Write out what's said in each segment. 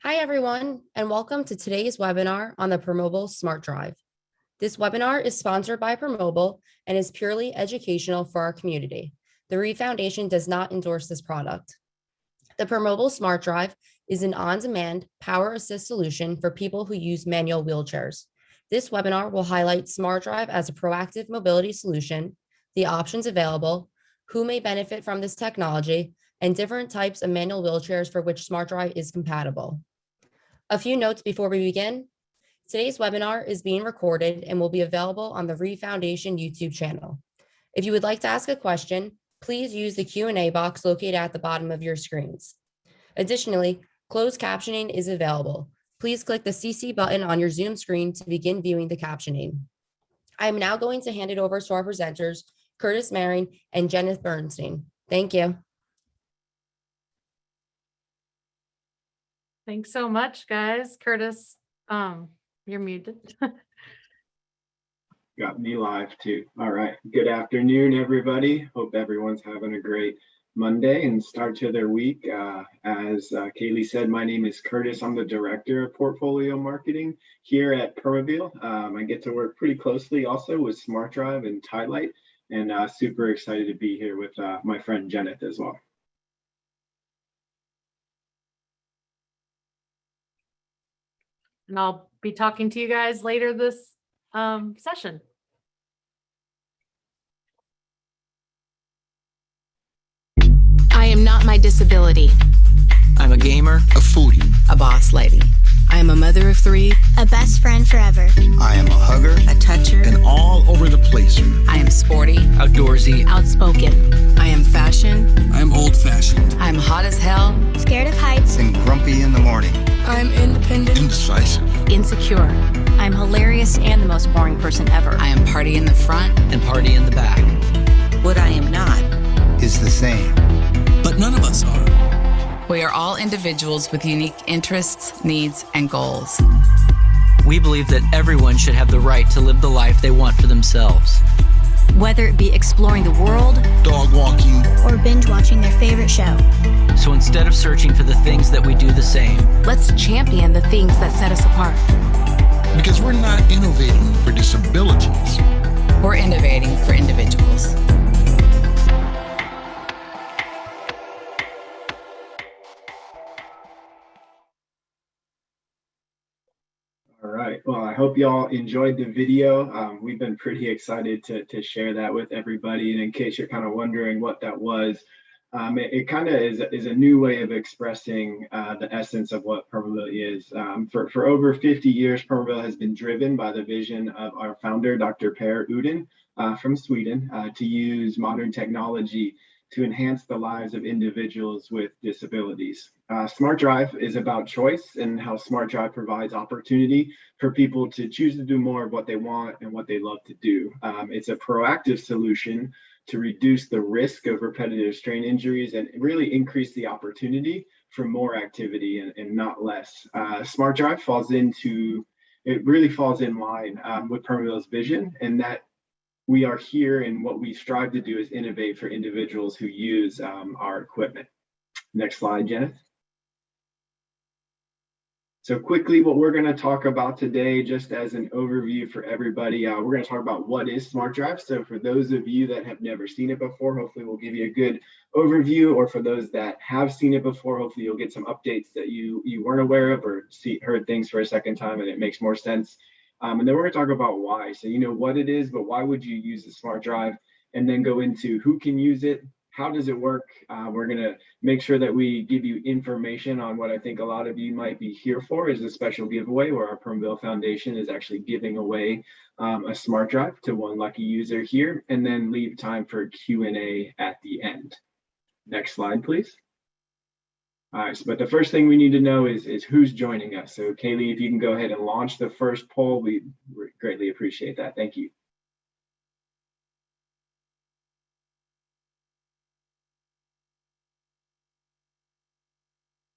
Hi, everyone, and welcome to today's webinar on the Permobil SmartDrive. This webinar is sponsored by Permobil and is purely educational for our community. The Reeve Foundation does not endorse this product. The Permobil SmartDrive is an on-demand power assist solution for people who use manual wheelchairs. This webinar will highlight SmartDrive as a proactive mobility solution, the options available, who may benefit from this technology, and different types of manual wheelchairs for which SmartDrive is compatible. A few notes before we begin. Today's webinar is being recorded and will be available on the Reeve Foundation YouTube channel. If you would like to ask a question, please use the Q&A box located at the bottom of your screens. Additionally, closed captioning is available. Please click the CC button on your Zoom screen to begin viewing the captioning. I am now going to hand it over to our presenters, Curtis Maring and Jenith Bernstein. Thank you. Thanks so much, guys. Curtis, you're muted. Got me live too. All right. Good afternoon, everybody. Hope everyone's having a great Monday and start to their week. As Kaylee said, my name is Curtis. I'm the Director of Portfolio Marketing here at Permobil. I get to work pretty closely also with SmartDrive and Timeout, and super excited to be here with my friend Jenith as well. And I'll be talking to you guys later this session. I am not my disability. I'm a gamer, a foodie, A boss lady. I am a mother of three. A best friend forever. I am a hugger, A toucher. and all over the place. I am sporty. outdoorsy, Outspoken. I am fashion. I am old-fashioned, I am hot as hell. Scared of heights. and grumpy in the morning, I am independent. indecisive. Insecure. I'm hilarious and the most boring person ever. I am party in the front. and party in the back. What I am not. Is the same. But none of us are. We are all individuals with unique interests, needs, and goals. We believe that everyone should have the right to live the life they want for themselves. Whether it be exploring the world, Dog walking, Or binge watching their favorite show. So instead of searching for the things that we do the same, Let's champion the things that set us apart. because we're not innovating for disabilities. We're innovating for individuals. All right. Well, I hope y'all enjoyed the video. We've been pretty excited to share that with everybody. And in case you're kind of wondering what that was, it kind of is a new way of expressing the essence of what Permobil is. For over 50 years, Permobil has been driven by the vision of our founder, Dr. Per Uden from Sweden, to use modern technology to enhance the lives of individuals with disabilities. SmartDrive is about choice and how SmartDrive provides opportunity for people to choose to do more of what they want and what they love to do. It's a proactive solution to reduce the risk of repetitive strain injuries and really increase the opportunity for more activity and not less. SmartDrive really falls in line with Permobil's vision, and that we are here, and what we strive to do is innovate for individuals who use our equipment. Next slide, Jenith. So quickly, what we're going to talk about today, just as an overview for everybody, we're going to talk about what is SmartDrive. So for those of you that have never seen it before, hopefully we'll give you a good overview, or for those that have seen it before, hopefully you'll get some updates that you weren't aware of, or heard things for a second time and it makes more sense. And then we're going to talk about why. So you know what it is, but why would you use the SmartDrive? And then go into who can use it, how does it work? We're going to make sure that we give you information on what I think a lot of you might be here for, is a special giveaway where our Permobil Foundation is actually giving away a SmartDrive to one lucky user here, and then leave time for Q&A at the end. Next slide, please. All right, but the first thing we need to know is who's joining us. So Kaylee, if you can go ahead and launch the first poll, we greatly appreciate that. Thank you.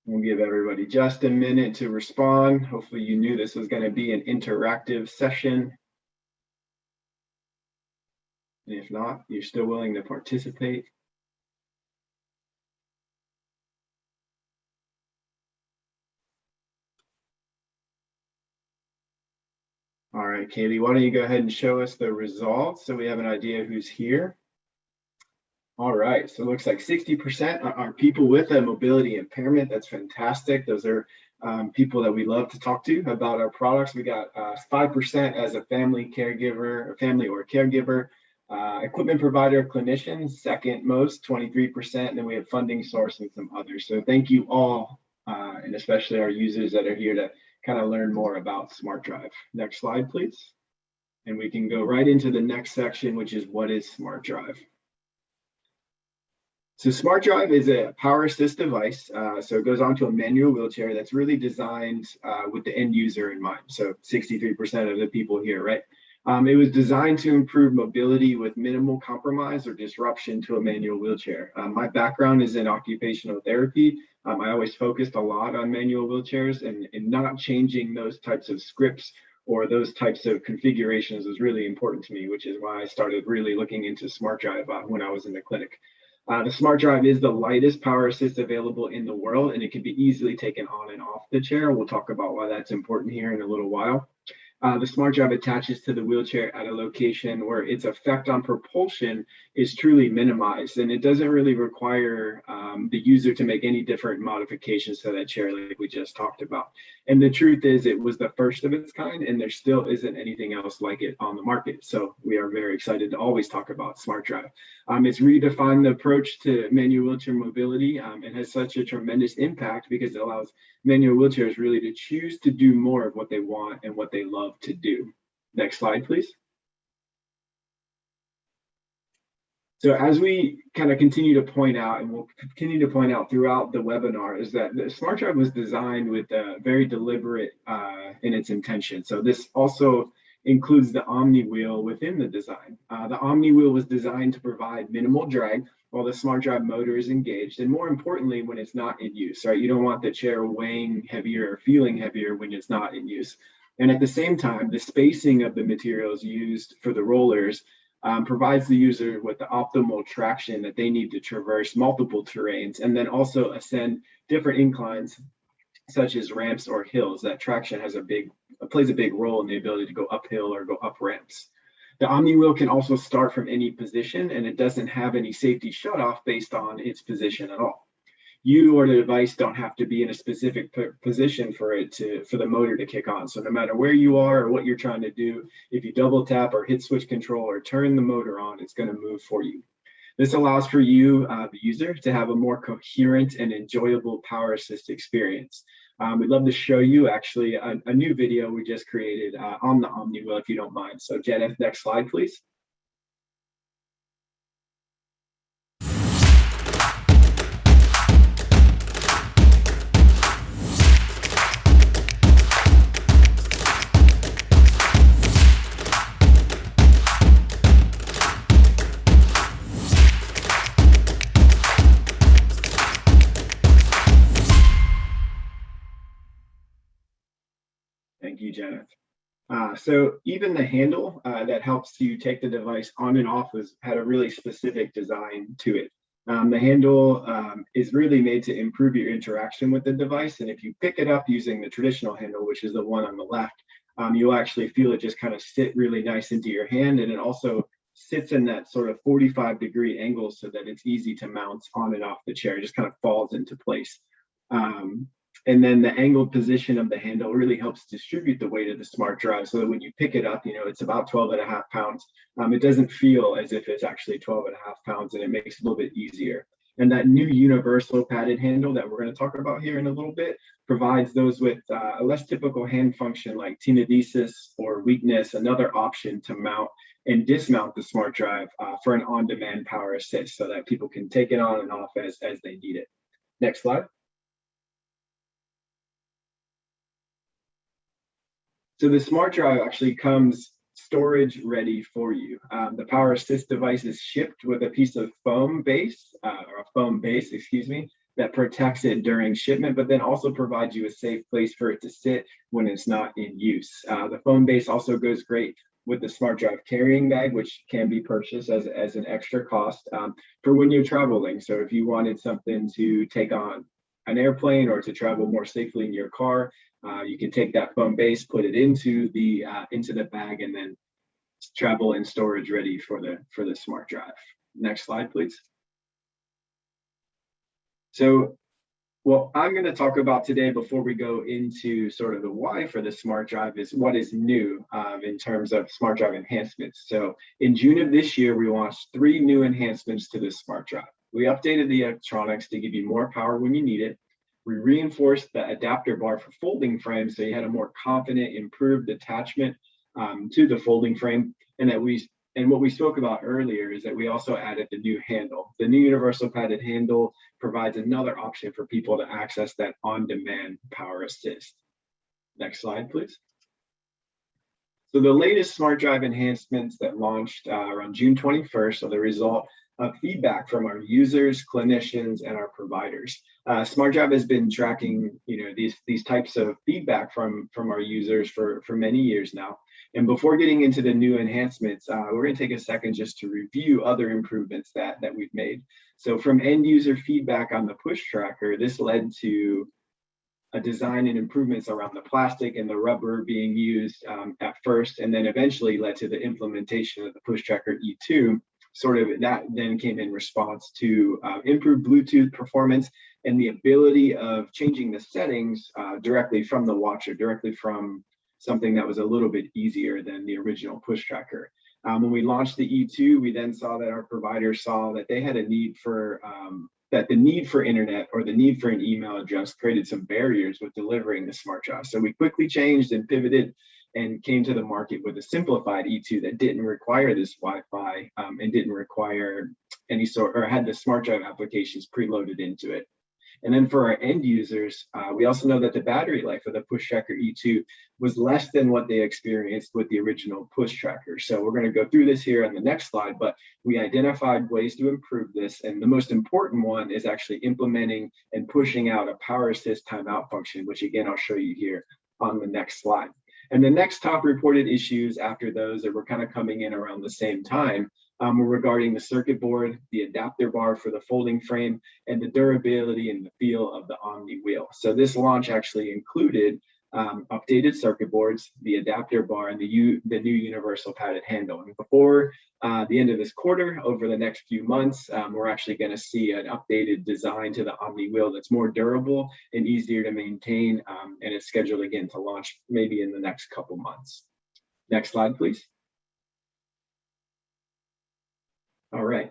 We'll give everybody just a minute to respond. Hopefully you knew this was going to be an interactive session. And if not, you're still willing to participate. All right, Kaylee, why don't you go ahead and show us the results so we have an idea who's here. All right, so it looks like 60% are people with a mobility impairment. That's fantastic. Those are people that we love to talk to about our products. We got 5% as a family caregiver, or caregiver, equipment provider, clinicians, second most, 23%, and then we have funding source and some others. So thank you all, and especially our users that are here to kind of learn more about SmartDrive. Next slide, please. And we can go right into the next section, which is what is SmartDrive. So SmartDrive is a power assist device. So it goes onto a manual wheelchair that's really designed with the end user in mind. So 63% of the people here, right? It was designed to improve mobility with minimal compromise or disruption to a manual wheelchair. My background is in occupational therapy. I always focused a lot on manual wheelchairs, and not changing those types of scripts or those types of configurations was really important to me, which is why I started really looking into SmartDrive when I was in the clinic. The SmartDrive is the lightest power assist available in the world, and it can be easily taken on and off the chair. We'll talk about why that's important here in a little while. The SmartDrive attaches to the wheelchair at a location where its effect on propulsion is truly minimized, and it doesn't really require the user to make any different modifications to that chair like we just talked about. And the truth is, it was the first of its kind, and there still isn't anything else like it on the market. So we are very excited to always talk about SmartDrive. It's redefined the approach to manual wheelchair mobility and has such a tremendous impact because it allows manual wheelchairs really to choose to do more of what they want and what they love to do. Next slide, please. So as we kind of continue to point out, and we'll continue to point out throughout the webinar, is that the SmartDrive was designed with a very deliberate in its intention. So this also includes the Omni wheel within the design. The Omni wheel was designed to provide minimal drag while the SmartDrive motor is engaged, and more importantly, when it's not in use, right? You don't want the chair weighing heavier or feeling heavier when it's not in use. And at the same time, the spacing of the materials used for the rollers provides the user with the optimal traction that they need to traverse multiple terrains and then also ascend different inclines, such as ramps or hills. That traction plays a big role in the ability to go uphill or go up ramps. The Omni wheel can also start from any position, and it doesn't have any safety shutoff based on its position at all. You or the device don't have to be in a specific position for the motor to kick on. So no matter where you are or what you're trying to do, if you double tap or hit switch control or turn the motor on, it's going to move for you. This allows for you, the user, to have a more coherent and enjoyable power assist experience. We'd love to show you actually a new video we just created on the Omni wheel, if you don't mind. So Jenna, next slide, please. Thank you, Jenna. So even the handle that helps you take the device on and off had a really specific design to it. The handle is really made to improve your interaction with the device. And if you pick it up using the traditional handle, which is the one on the left, you'll actually feel it just kind of sit really nice into your hand. And it also sits in that sort of 45-degree angle so that it's easy to mount on and off the chair. It just kind of falls into place. And then the angled position of the handle really helps distribute the weight of the SmartDrive so that when you pick it up, it's about 12.5 pounds. It doesn't feel as if it's actually 12.5 pounds, and it makes it a little bit easier. And that new universal padded handle that we're going to talk about here in a little bit provides those with a less typical hand function like tenodesis or weakness, another option to mount and dismount the SmartDrive for an on-demand power assist so that people can take it on and off as they need it. Next slide. So the SmartDrive actually comes storage ready for you. The power assist device is shipped with a piece of foam base, that protects it during shipment, but then also provides you a safe place for it to sit when it's not in use. The foam base also goes great with the SmartDrive carrying bag, which can be purchased as an extra cost for when you're traveling. So if you wanted something to take on an airplane or to travel more safely in your car, you can take that foam base, put it into the bag, and then travel and storage ready for the smart drive. Next slide, please. So what I'm going to talk about today before we go into sort of the why for the smart drive is what is new in terms of smart drive enhancements. So in June of this year, we launched 3 new enhancements to the smart drive. We updated the electronics to give you more power when you need it. We reinforced the adapter bar for folding frames, so you had a more confident, improved attachment to the folding frame. And what we spoke about earlier is that we also added the new handle. The new universal padded handle provides another option for people to access that on-demand power assist. Next slide, please. So the latest smart drive enhancements that launched around June 21st are the result of feedback from our users, clinicians, and our providers. Smart drive has been tracking, these types of feedback from our users for many years now. And before getting into the new enhancements, we're going to take a second just to review other improvements that we've made. So from end user feedback on the push tracker, this led to a design and improvements around the plastic and the rubber being used at first, and then eventually led to the implementation of the push tracker E2. Sort of that then came in response to improved Bluetooth performance and the ability of changing the settings directly from the watcher, directly from something that was a little bit easier than the original push tracker. When we launched the E2, we then saw that our providers saw that they had a need for, that the need for internet or the need for an email address created some barriers with delivering the smart drive. So we quickly changed and pivoted and came to the market with a simplified E2 that didn't require this Wi-Fi and didn't require any sort, or had the smart drive applications preloaded into it. And then for our end users, we also know that the battery life of the push tracker E2 was less than what they experienced with the original push tracker. So we're going to go through this here on the next slide, but we identified ways to improve this. And the most important one is actually implementing and pushing out a power assist timeout function, which again, I'll show you here on the next slide. And the next top reported issues after those that were kind of coming in around the same time were regarding the circuit board, the adapter bar for the folding frame, and the durability and the feel of the Omni wheel. So this launch actually included updated circuit boards, the adapter bar, and the new universal padded handle. And before the end of this quarter, over the next few months, we're actually going to see an updated design to the Omni wheel that's more durable and easier to maintain, and it's scheduled again to launch maybe in the next couple months. Next slide, please. All right.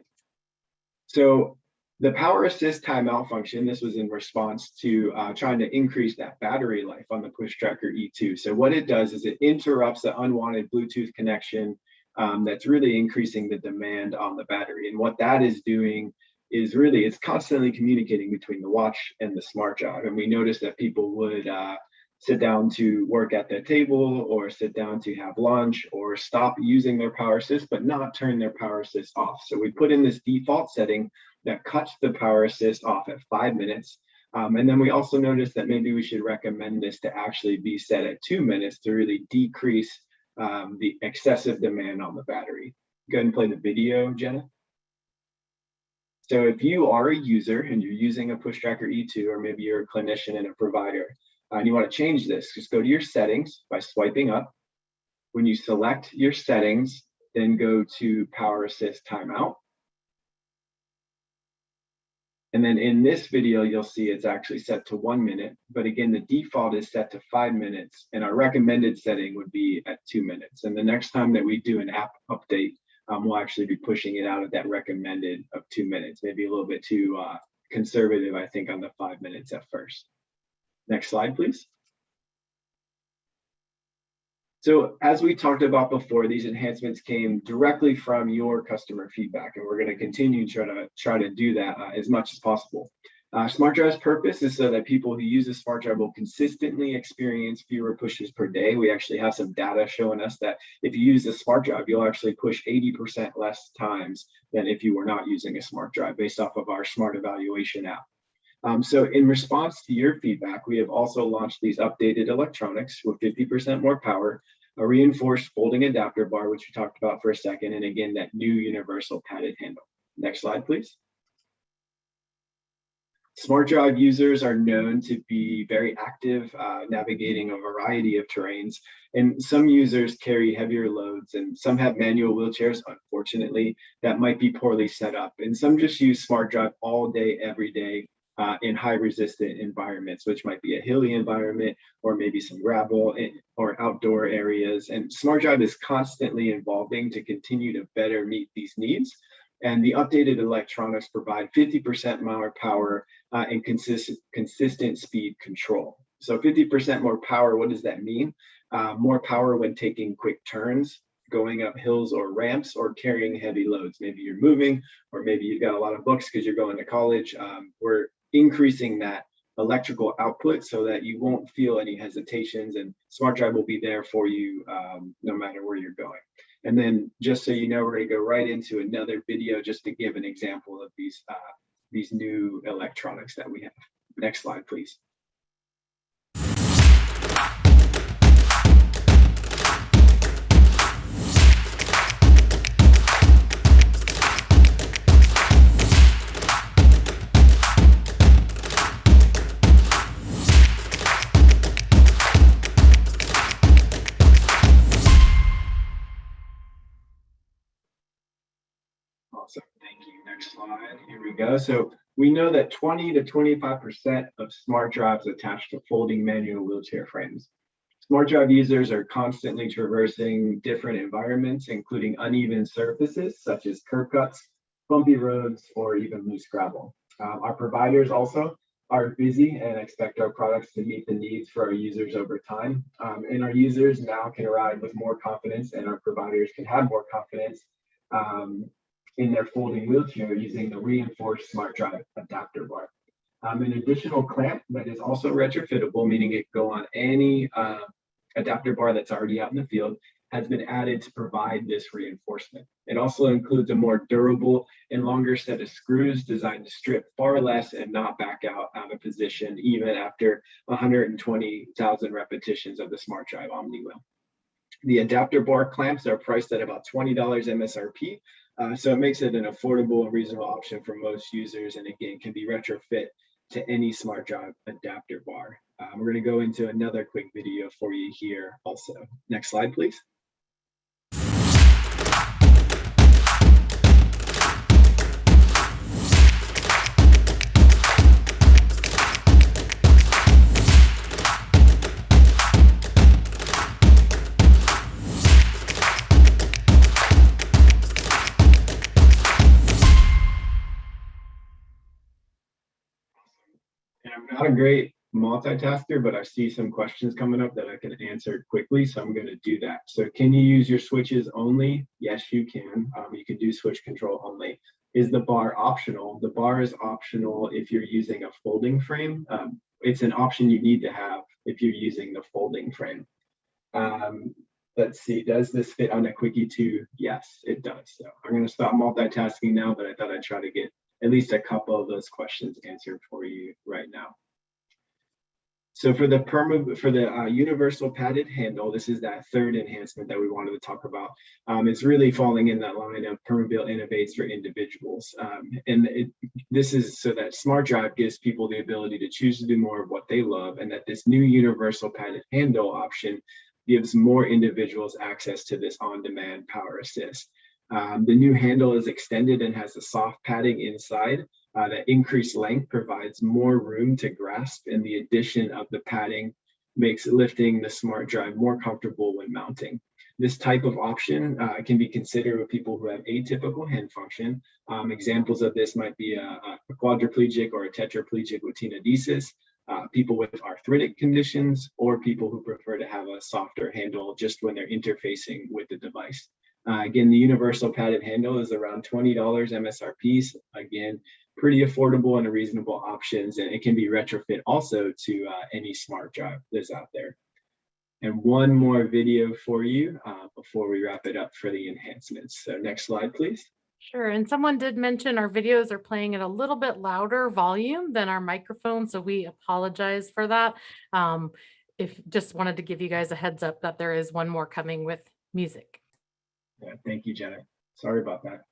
So the power assist timeout function, this was in response to trying to increase that battery life on the push tracker E2. So what it does is it interrupts the unwanted Bluetooth connection that's really increasing the demand on the battery. And what that is doing is really, it's constantly communicating between the watch and the smart drive. And we noticed that people would sit down to work at their table or sit down to have lunch or stop using their power assist, but not turn their power assist off. So we put in this default setting that cuts the power assist off at 5 minutes. And then we also noticed that maybe we should recommend this to actually be set at 2 minutes to really decrease the excessive demand on the battery. Go ahead and play the video, Jenna. So if you are a user and you're using a push tracker E2, or maybe you're a clinician and a provider, and you want to change this, just go to your settings by swiping up. When you select your settings, then go to power assist timeout. And then in this video, you'll see it's actually set to 1 minute. But again, the default is set to 5 minutes, and our recommended setting would be at 2 minutes. And the next time that we do an app update, we'll actually be pushing it out at that recommended of 2 minutes, maybe a little bit too conservative, I think, on the 5 minutes at first. Next slide, please. So as we talked about before, these enhancements came directly from your customer feedback, and we're going to continue to try to do that as much as possible. Smart Drive's purpose is so that people who use a Smart Drive will consistently experience fewer pushes per day. We actually have some data showing us that if you use a Smart Drive, you'll actually push 80% less times than if you were not using a Smart Drive, based off of our Smart Evaluation app. So in response to your feedback, we have also launched these updated electronics with 50% more power, a reinforced folding adapter bar, which we talked about for a second, and again, that new universal padded handle. Next slide, please. SmartDrive users are known to be very active, navigating a variety of terrains, and some users carry heavier loads, and some have manual wheelchairs, unfortunately, that might be poorly set up, and some just use SmartDrive all day, every day, in high resistant environments, which might be a hilly environment or maybe some gravel or outdoor areas. And SmartDrive is constantly evolving to continue to better meet these needs. And the updated electronics provide 50% more power and consistent speed control. So 50% more power, what does that mean? More power when taking quick turns, going up hills or ramps, or carrying heavy loads. Maybe you're moving, or maybe you've got a lot of books because you're going to college. We're increasing that electrical output so that you won't feel any hesitations, and SmartDrive will be there for you no matter where you're going. And then just so you know, we're going to go right into another video just to give an example of these new electronics that we have. Next slide, please. Awesome, thank you. Next slide, here we go. So we know that 20 to 25% of SmartDrives attached to folding manual wheelchair frames. SmartDrive users are constantly traversing different environments, including uneven surfaces such as curb cuts, bumpy roads, or even loose gravel. Our providers also are busy and expect our products to meet the needs for our users over time. And our users now can ride with more confidence, and our providers can have more confidence in their folding wheelchair using the reinforced SmartDrive adapter bar. An additional clamp that is also retrofittable, meaning it can go on any adapter bar that's already out in the field, has been added to provide this reinforcement. It also includes a more durable and longer set of screws designed to strip far less and not back out of position even after 120,000 repetitions of the SmartDrive OmniWheel. The adapter bar clamps are priced at about $20 MSRP, so it makes it an affordable and reasonable option for most users, and again, can be retrofit to any SmartDrive adapter bar. We're going to go into another quick video for you here also. Next slide, please. I'm not a great multitasker, but I see some questions coming up that I can answer quickly, so I'm going to do that. So can you use your switches only? Yes, you can. You can do switch control only. Is the bar optional? The bar is optional if you're using a folding frame. It's an option you need to have if you're using the folding frame. Let's see, does this fit on a Quickie 2? Yes, it does. So I'm going to stop multitasking now, but I thought I'd try to get at least a couple of those questions answered for you right now. So for the universal padded handle, this is that third enhancement that we wanted to talk about. It's really falling in that line of Permobil innovates for individuals. This is so that SmartDrive gives people the ability to choose to do more of what they love, and that this new universal padded handle option gives more individuals access to this on-demand power assist. The new handle is extended and has a soft padding inside. That increased length provides more room to grasp, and the addition of the padding makes lifting the SmartDrive more comfortable when mounting. This type of option can be considered with people who have atypical hand function. Examples of this might be a quadriplegic or a tetraplegic with tenodesis, people with arthritic conditions, or people who prefer to have a softer handle just when they're interfacing with the device. Again, the universal padded handle is around $20 MSRP. Again, pretty affordable and a reasonable options, and it can be retrofit also to any SmartDrive that's out there. And one more video for you before we wrap it up for the enhancements. So next slide, please. Sure. And someone did mention our videos are playing at a little bit louder volume than our microphone, so we apologize for that. If just wanted to give you guys a heads up that there is one more coming with music. Yeah, thank you, Jenna. Sorry about that.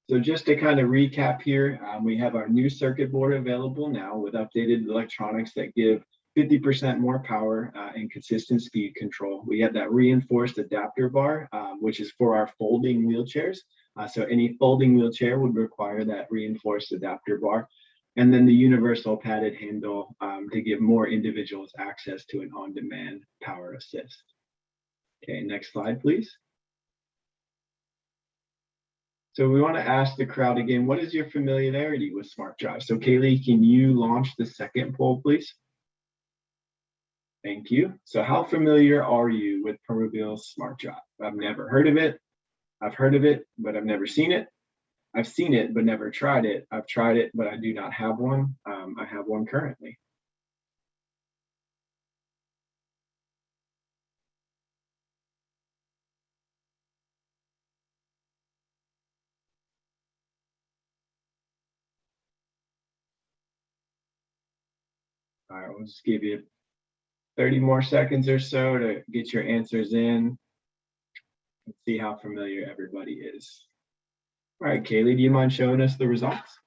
So just to kind of recap here, we have our new circuit board available now with updated electronics that give 50% more power and consistent speed control. We have that reinforced adapter bar, which is for our folding wheelchairs. So any folding wheelchair would require that reinforced adapter bar. And then the universal padded handle to give more individuals access to an on-demand power assist. Okay, next slide, please. So we want to ask the crowd again, what is your familiarity with SmartDrive? So Kaylee, can you launch the second poll, please? Thank you. So how familiar are you with Permobil SmartDrive? I've never heard of it. I've heard of it, but I've never seen it. I've seen it, but never tried it. I've tried it, but I do not have one. I have one currently. All right, we'll just give you 30 more seconds or so to get your answers in and see how familiar everybody is. All right, Kaylee, do you mind showing us the results?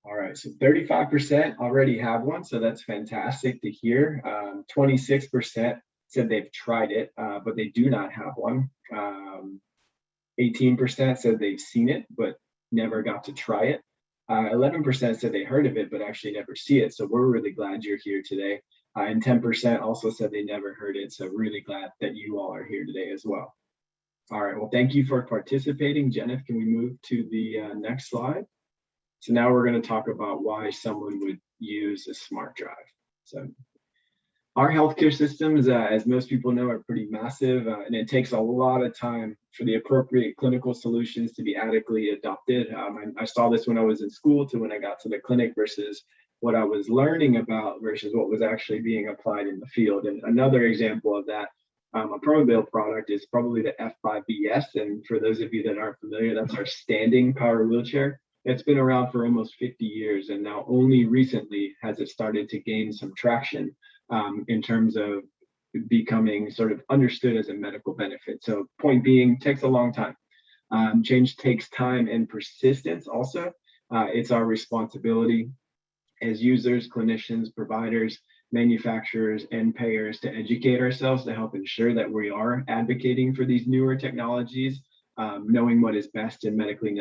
All right, so 35% already have one, so that's fantastic to hear. 26% said they've tried it, but they do not have one. 18% said they've seen it, but never got to try it. 11% said they heard of it, but actually never see it. So we're really glad you're here today. And 10% also said they never heard it. So really glad that you all are here today as well. All right, well, thank you for participating. Jennifer, can we move to the next slide? So now we're going to talk about why someone would use a SmartDrive. So our healthcare systems, as most people know, are pretty massive, and it takes a lot of time for the appropriate clinical solutions to be adequately adopted. I saw this when I was in school to when I got to the clinic versus what I was learning about versus what was actually being applied in the field. And another example of that, a Permobil product is probably the F5BS. And for those of you that aren't familiar, that's our standing power wheelchair. It's been around for almost 50 years, and now only recently has it started to gain some traction in terms of becoming sort of understood as a medical benefit. So point being, takes a long time. Change takes time and persistence also. It's our responsibility as users, clinicians, providers, manufacturers, and payers to educate ourselves to help ensure that we are advocating for these newer technologies, knowing what is best and medically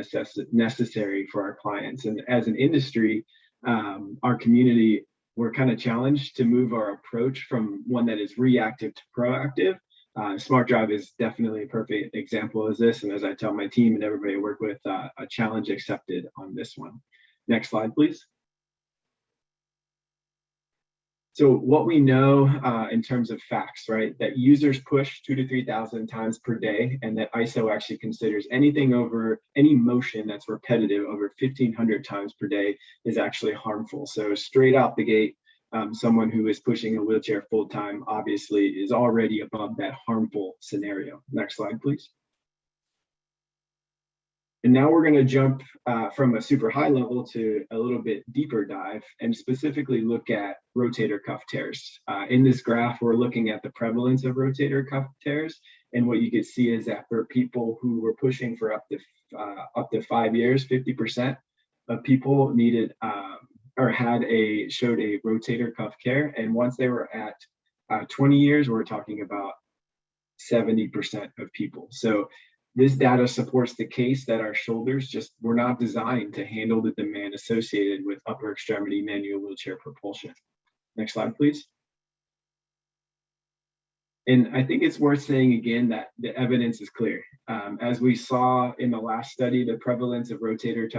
necessary for our clients. And as an industry, our community, we're kind of challenged to move our approach from one that is reactive to proactive. SmartDrive is definitely a perfect example of this. And as I tell my team and everybody I work with, a challenge accepted on this one. Next slide, please. So what we know in terms of facts, right, that users push 2,000 to 3,000 times per day, and that ISO actually considers anything over any motion that's repetitive over 1,500 times per day is actually harmful. So straight out the gate, someone who is pushing a wheelchair full time obviously is already above that harmful scenario. Next slide, please. And now we're going to jump from a super high level to a little bit deeper dive and specifically look at rotator cuff tears. In this graph, we're looking at the prevalence of rotator cuff tears. And what you can see is that for people who were pushing for up to 5 years, 50% of people needed or showed a rotator cuff tear. And once they were at 20 years, we're talking about 70% of people. So this data supports the case that our shoulders just were not designed to handle the demand associated with upper extremity manual wheelchair propulsion. Next slide, please. And I think it's worth saying again that the evidence is clear. As we saw in the last study, the prevalence of rotator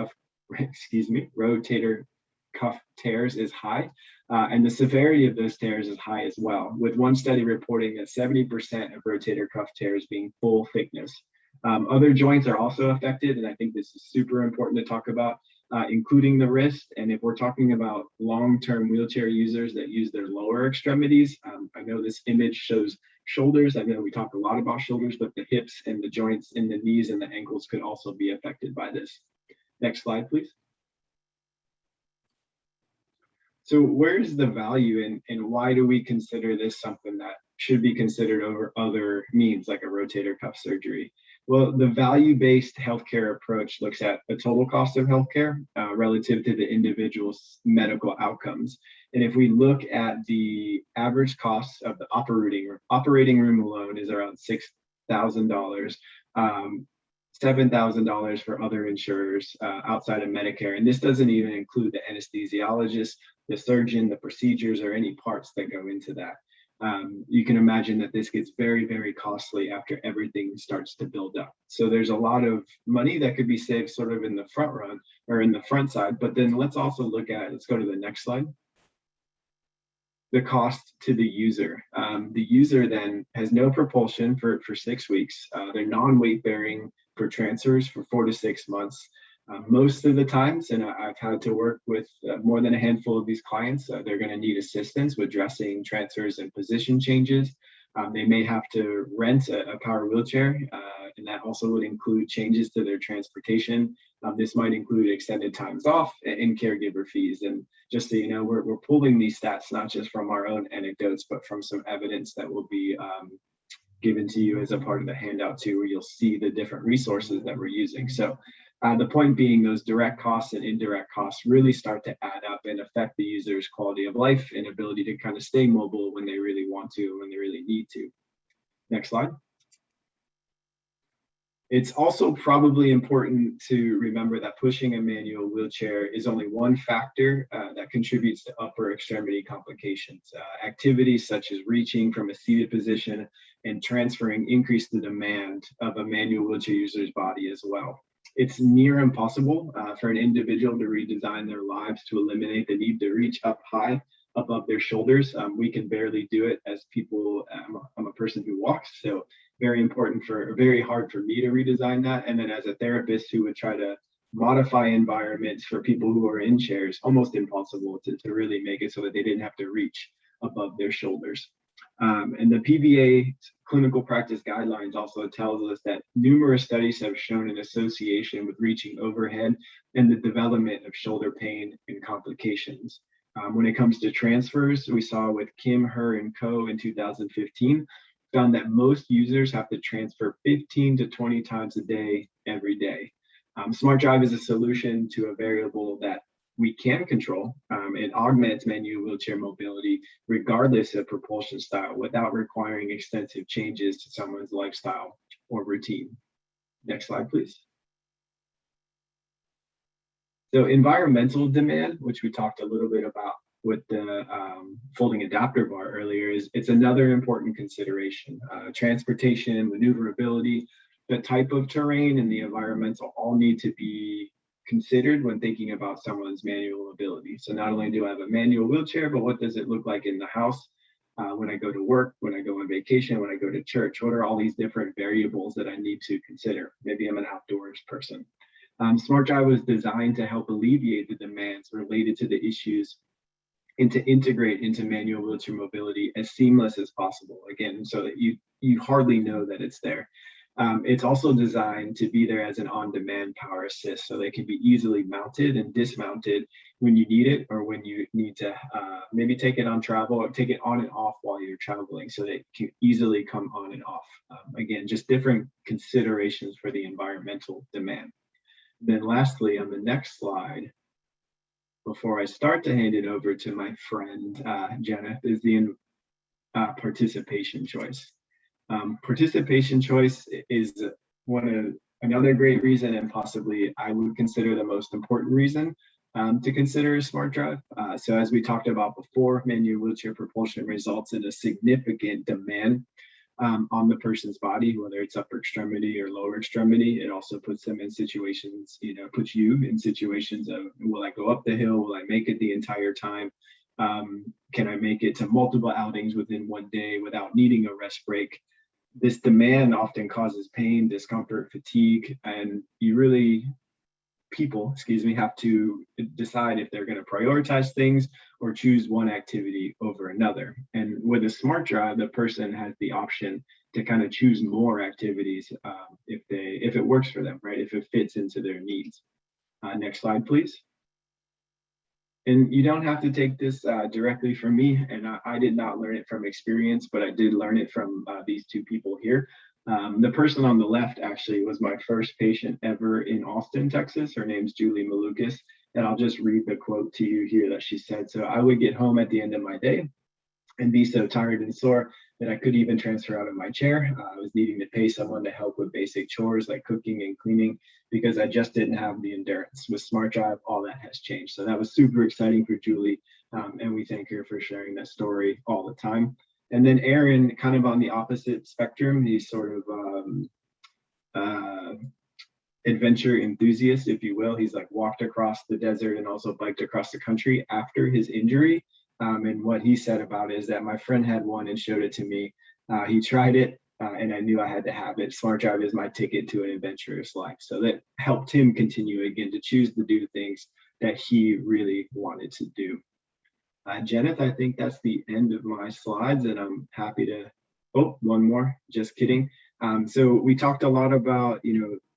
cuff tears is high, and the severity of those tears is high as well, with one study reporting that 70% of rotator cuff tears being full thickness. Other joints are also affected, and I think this is super important to talk about, including the wrist. And if we're talking about long-term wheelchair users that use their lower extremities, I know this image shows shoulders. I know we talk a lot about shoulders, but the hips and the joints in the knees and the ankles could also be affected by this. Next slide, please. So where's the value and why do we consider this something that should be considered over other means like a rotator cuff surgery? Well, the value-based healthcare approach looks at the total cost of healthcare relative to the individual's medical outcomes. And if we look at the average cost of the operating room alone is around $6,000, $7,000 for other insurers outside of Medicare. And this doesn't even include the anesthesiologist, the surgeon, the procedures, or any parts that go into that. You can imagine that this gets very, very costly after everything starts to build up. So there's a lot of money that could be saved sort of in the front run or in the front side. But then let's also look at, let's go to the next slide. The cost to the user. The user then has no propulsion for 6 weeks. They're non-weight bearing for transfers for 4 to 6 months. Most of the times, and I've had to work with more than a handful of these clients, they're going to need assistance with dressing transfers and position changes. They may have to rent a power wheelchair, and that also would include changes to their transportation. This might include extended times off and caregiver fees. And just so you know, we're pulling these stats not just from our own anecdotes, but from some evidence that will be given to you as a part of the handout too, where you'll see the different resources that we're using. So the point being, those direct costs and indirect costs really start to add up and affect the user's quality of life and ability to kind of stay mobile when they really want to, when they really need to. Next slide. It's also probably important to remember that pushing a manual wheelchair is only one factor that contributes to upper extremity complications. Activities such as reaching from a seated position and transferring increase the demand of a manual wheelchair user's body as well. It's near impossible for an individual to redesign their lives to eliminate the need to reach up high above their shoulders. We can barely do it as people. I'm a person who walks, so very hard for me to redesign that. And then as a therapist who would try to modify environments for people who are in chairs, almost impossible to really make it so that they didn't have to reach above their shoulders. And the PVA clinical practice guidelines also tells us that numerous studies have shown an association with reaching overhead and the development of shoulder pain and complications. When it comes to transfers, we saw with Kim, Her, and Co. in 2015, found that most users have to transfer 15 to 20 times a day, every day. SmartDrive is a solution to a variable that we can control. It augments manual wheelchair mobility regardless of propulsion style without requiring extensive changes to someone's lifestyle or routine. Next slide, please. So environmental demand, which we talked a little bit about with the folding adapter bar earlier, it's another important consideration. Transportation, maneuverability, the type of terrain, and the environmental all need to be considered when thinking about someone's manual ability. So not only do I have a manual wheelchair, but what does it look like in the house when I go to work, when I go on vacation, when I go to church? What are all these different variables that I need to consider? Maybe I'm an outdoors person. SmartDrive was designed to help alleviate the demands related to the issues and to integrate into manual wheelchair mobility as seamless as possible, again, so that you hardly know that it's there. It's also designed to be there as an on-demand power assist, so they can be easily mounted and dismounted when you need it, or when you need to maybe take it on travel or take it on and off while you're traveling, so they can easily come on and off. Again, just different considerations for the environmental demand. Then lastly, on the next slide, before I start to hand it over to my friend Jenna, is the participation choice. Participation choice is another great reason, and possibly I would consider the most important reason to consider SmartDrive. So as we talked about before, manual wheelchair propulsion results in a significant demand on the person's body, whether it's upper extremity or lower extremity. It also puts them in situations, puts you in situations of, will I go up the hill? Will I make it the entire time? Can I make it to multiple outings within one day without needing a rest break? This demand often causes pain, discomfort, fatigue, and people have to decide if they're going to prioritize things or choose one activity over another. And with a SmartDrive, the person has the option to kind of choose more activities if it works for them, right? If it fits into their needs. Next slide, please. And you don't have to take this directly from me, and I did not learn it from experience, but I did learn it from these two people here. The person on the left actually was my first patient ever in Austin, Texas. Her name's Julie Malukas. And I'll just read the quote to you here that she said. So I would get home at the end of my day and be so tired and sore that I couldn't even transfer out of my chair. I was needing to pay someone to help with basic chores like cooking and cleaning because I just didn't have the endurance. With SmartDrive, all that has changed. So that was super exciting for Julie. And we thank her for sharing that story all the time. And then Aaron, kind of on the opposite spectrum, he's sort of adventure enthusiast, if you will. He's like walked across the desert and also biked across the country after his injury. And what he said about it is that my friend had one and showed it to me. He tried it and I knew I had to have it. SmartDrive is my ticket to an adventurous life. So that helped him continue again to choose to do things that he really wanted to do. Jenith, I think that's the end of my slides and I'm happy to, oh, one more, just kidding. So we talked a lot about,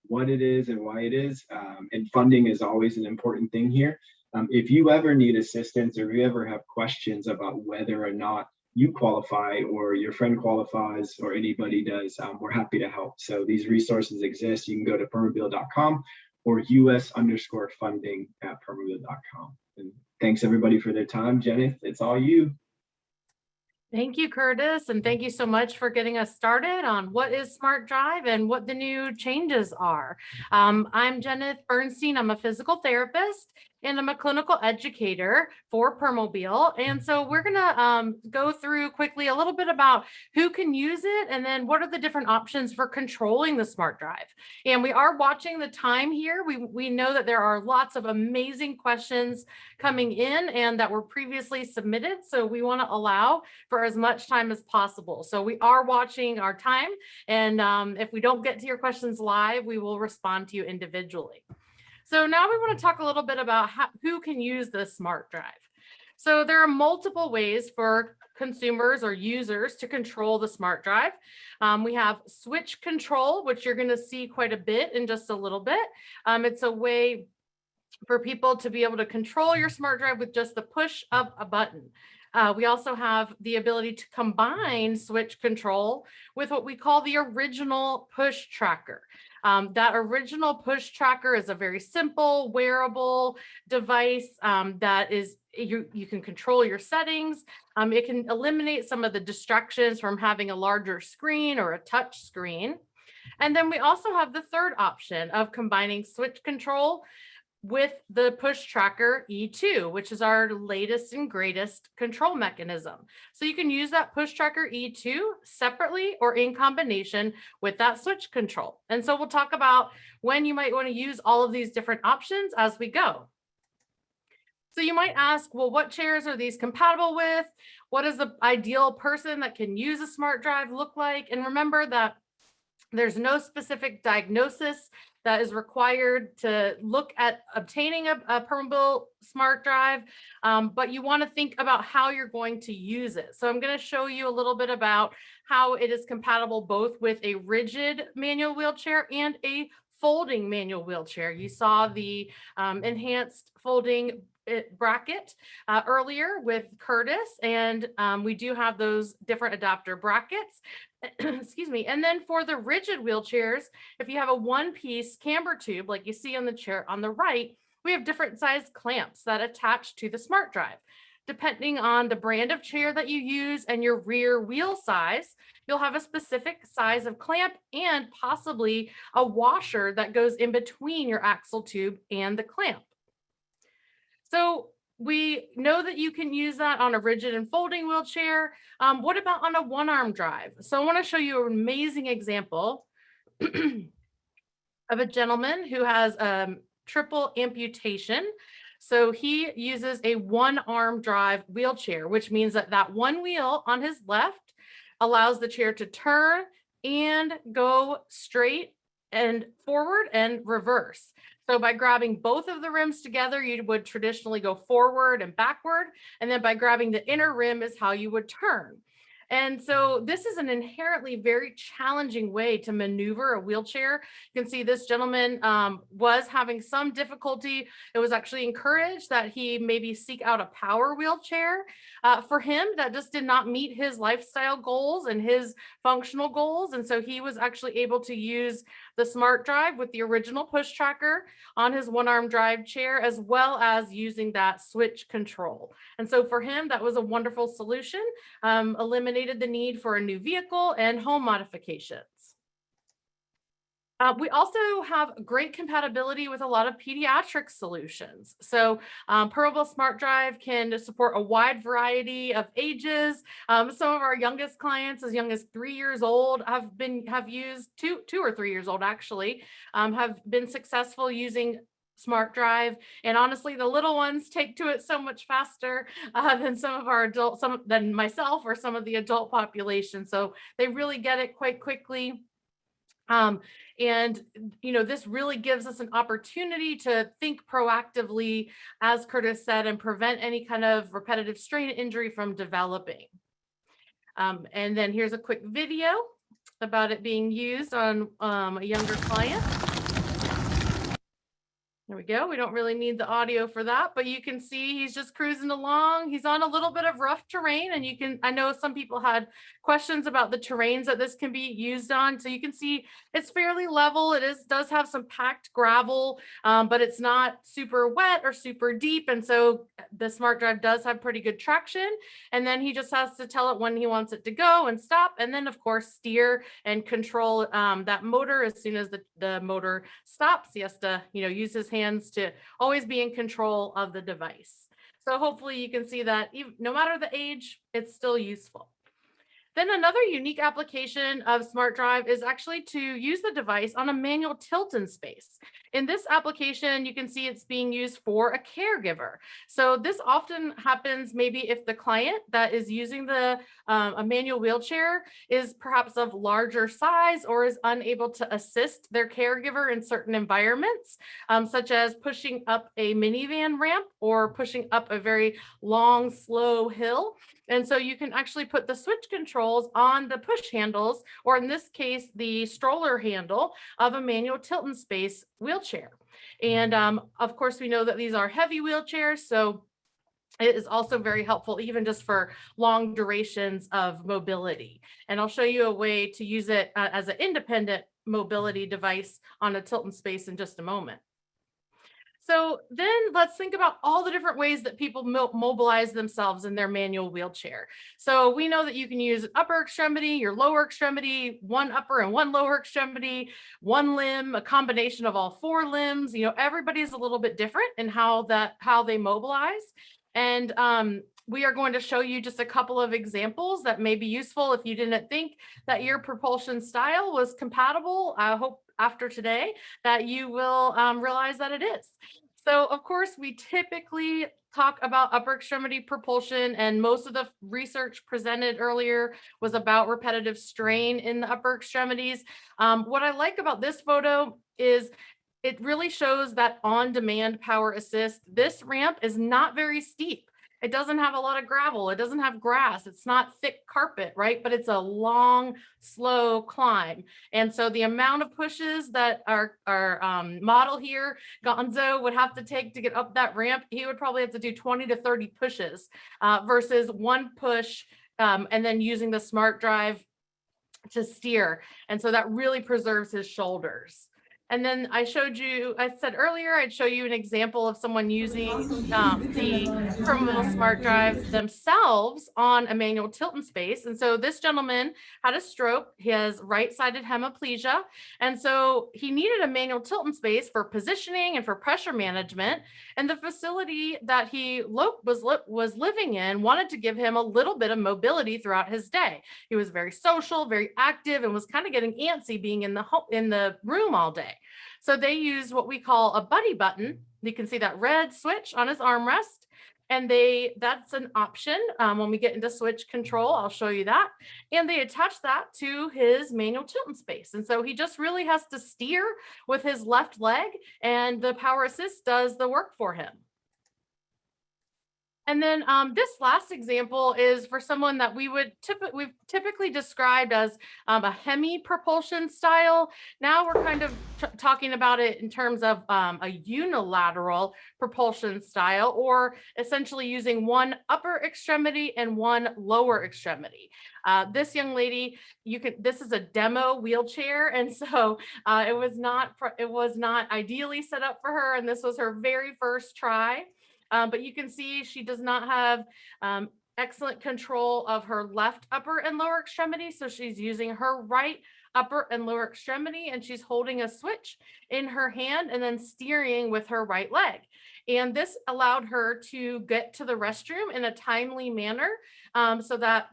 what it is and why it is, and funding is always an important thing here. If you ever need assistance or if you ever have questions about whether or not you qualify or your friend qualifies or anybody does, we're happy to help. So these resources exist. You can go to permobil.com or US_funding at permobil.com. And thanks everybody for their time. Jenith, it's all you. Thank you, Curtis, and thank you so much for getting us started on what is SmartDrive and what the new changes are. I'm Jenith Bernstein. I'm a physical therapist and I'm a clinical educator for Permobil. And so we're gonna go through quickly a little bit about who can use it and then what are the different options for controlling the SmartDrive. And we are watching the time here. We know that there are lots of amazing questions coming in and that were previously submitted. So we wanna allow for as much time as possible. So we are watching our time. And if we don't get to your questions live, we will respond to you individually. So now we want to talk a little bit about who can use the SmartDrive. So there are multiple ways for consumers or users to control the SmartDrive. We have switch control, which you're going to see quite a bit in just a little bit. It's a way for people to be able to control your SmartDrive with just the push of a button. We also have the ability to combine switch control with what we call the original push tracker. That original push tracker is a very simple wearable device that is, you can control your settings. It can eliminate some of the distractions from having a larger screen or a touch screen. And then we also have the third option of combining switch control with the push tracker E2, which is our latest and greatest control mechanism. So you can use that push tracker E2 separately or in combination with that switch control. And so we'll talk about when you might want to use all of these different options as we go. So you might ask, well, what chairs are these compatible with? What does the ideal person that can use a SmartDrive look like? And remember that there's no specific diagnosis that is required to look at obtaining a Permobil SmartDrive, but you want to think about how you're going to use it. So I'm going to show you a little bit about how it is compatible both with a rigid manual wheelchair and a folding manual wheelchair. You saw the enhanced folding bracket earlier with Curtis, and we do have those different adapter brackets. Excuse me. And then for the rigid wheelchairs, if you have a one-piece camber tube like you see on the chair on the right, we have different size clamps that attach to the SmartDrive. Depending on the brand of chair that you use and your rear wheel size, you'll have a specific size of clamp and possibly a washer that goes in between your axle tube and the clamp. So we know that you can use that on a rigid and folding wheelchair. What about on a one-arm drive? So I want to show you an amazing example of a gentleman who has triple amputation. So he uses a one-arm drive wheelchair, which means that that one wheel on his left allows the chair to turn and go straight and forward and reverse. So by grabbing both of the rims together, you would traditionally go forward and backward. And then by grabbing the inner rim is how you would turn. And so this is an inherently very challenging way to maneuver a wheelchair. You can see this gentleman was having some difficulty. It was actually encouraged that he maybe seek out a power wheelchair. For him, that just did not meet his lifestyle goals and his functional goals. And so he was actually able to use the SmartDrive with the original push tracker on his one-arm drive chair, as well as using that switch control. And so for him, that was a wonderful solution, eliminated the need for a new vehicle and home modifications. We also have great compatibility with a lot of pediatric solutions. So Permobil SmartDrive can support a wide variety of ages. Some of our youngest clients, as young as 3 years old, have used two or 3 years old actually, have been successful using SmartDrive. And honestly, the little ones take to it so much faster than some of our adults, than myself or some of the adult population. So they really get it quite quickly. And, you know, this really gives us an opportunity to think proactively, as Curtis said, and prevent any kind of repetitive strain injury from developing. And then here's a quick video about it being used on a younger client. There we go. We don't really need the audio for that, but you can see he's just cruising along. He's on a little bit of rough terrain, and I know some people had questions about the terrains that this can be used on. So you can see it's fairly level. It does have some packed gravel, but it's not super wet or super deep. And so the SmartDrive does have pretty good traction. And then he just has to tell it when he wants it to go and stop. And then of course, steer and control that motor as soon as the motor stops. He has to, you know, use his hands to always be in control of the device. So hopefully you can see that even, no matter the age, it's still useful. Then another unique application of SmartDrive is actually to use the device on a manual tilt in space. In this application, you can see it's being used for a caregiver. So this often happens maybe if the client that is using a manual wheelchair is perhaps of larger size or is unable to assist their caregiver in certain environments, such as pushing up a minivan ramp or pushing up a very long, slow hill. And so you can actually put the switch controls on the push handles, or in this case, the stroller handle of a manual tilt in space wheelchair. And of course, we know that these are heavy wheelchairs, so it is also very helpful even just for long durations of mobility. And I'll show you a way to use it as an independent mobility device on a tilt in space in just a moment. So then let's think about all the different ways that people mobilize themselves in their manual wheelchair. So we know that you can use an upper extremity, your lower extremity, one upper and one lower extremity, one limb, a combination of all four limbs. You know, everybody's a little bit different in how they mobilize. And we are going to show you just a couple of examples that may be useful if you didn't think that your propulsion style was compatible. I hope after today that you will realize that it is. So of course, we typically talk about upper extremity propulsion, and most of the research presented earlier was about repetitive strain in the upper extremities. What I like about this photo is it really shows that on-demand power assist. This ramp is not very steep. It doesn't have a lot of gravel. It doesn't have grass. It's not thick carpet, right? But it's a long, slow climb. And so the amount of pushes that our model here, Gonzo, would have to take to get up that ramp, he would probably have to do 20 to 30 pushes versus one push and then using the SmartDrive to steer. And so that really preserves his shoulders. And then I said earlier, I'd show you an example of someone using the Permobil SmartDrive themselves on a manual tilt in space. And so this gentleman had a stroke. He has right-sided hemiplegia. And so he needed a manual tilt in space for positioning and for pressure management. And the facility that he was living in wanted to give him a little bit of mobility throughout his day. He was very social, very active, and was kind of getting antsy being in the room all day. So they used what we call a buddy button. You can see that red switch on his armrest, and that's an option. When we get into switch control, I'll show you that. And they attach that to his manual tilt in space. And so he just really has to steer with his left leg, and the power assist does the work for him. And then this last example is for someone that we've typically described as a Hemi propulsion style. Now we're kind of talking about it in terms of a unilateral propulsion style, or essentially using one upper extremity and one lower extremity. This young lady, this is a demo wheelchair, and so it was not ideally set up for her, and this was her very first try. But you can see she does not have excellent control of her left upper and lower extremity. So she's using her right upper and lower extremity, and she's holding a switch in her hand and then steering with her right leg. And this allowed her to get to the restroom in a timely manner, so that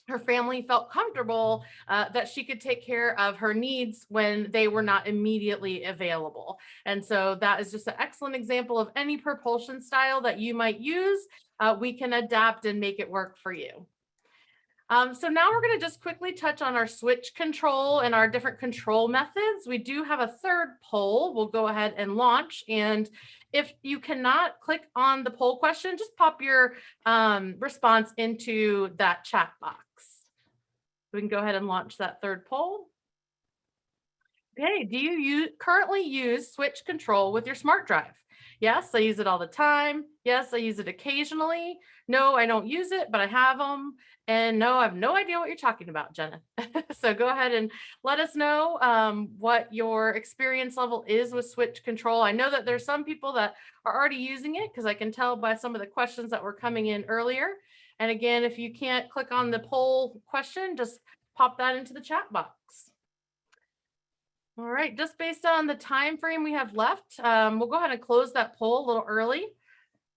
her family felt comfortable that she could take care of her needs when they were not immediately available. And so that is just an excellent example of any propulsion style that you might use. We can adapt and make it work for you. So now we're going to just quickly touch on our switch control and our different control methods. We do have a third poll. We'll go ahead and launch. And if you cannot click on the poll question, just pop your response into that chat box. We can go ahead and launch that third poll. Okay, do you currently use switch control with your SmartDrive? Yes, I use it all the time. Yes, I use it occasionally. No, I don't use it, but I have them. And no, I have no idea what you're talking about, Jenna. So go ahead and let us know what your experience level is with switch control. I know that there's some people that are already using it, because I can tell by some of the questions that were coming in earlier. And again, if you can't click on the poll question, just pop that into the chat box. All right, just based on the time frame we have left, we'll go ahead and close that poll a little early.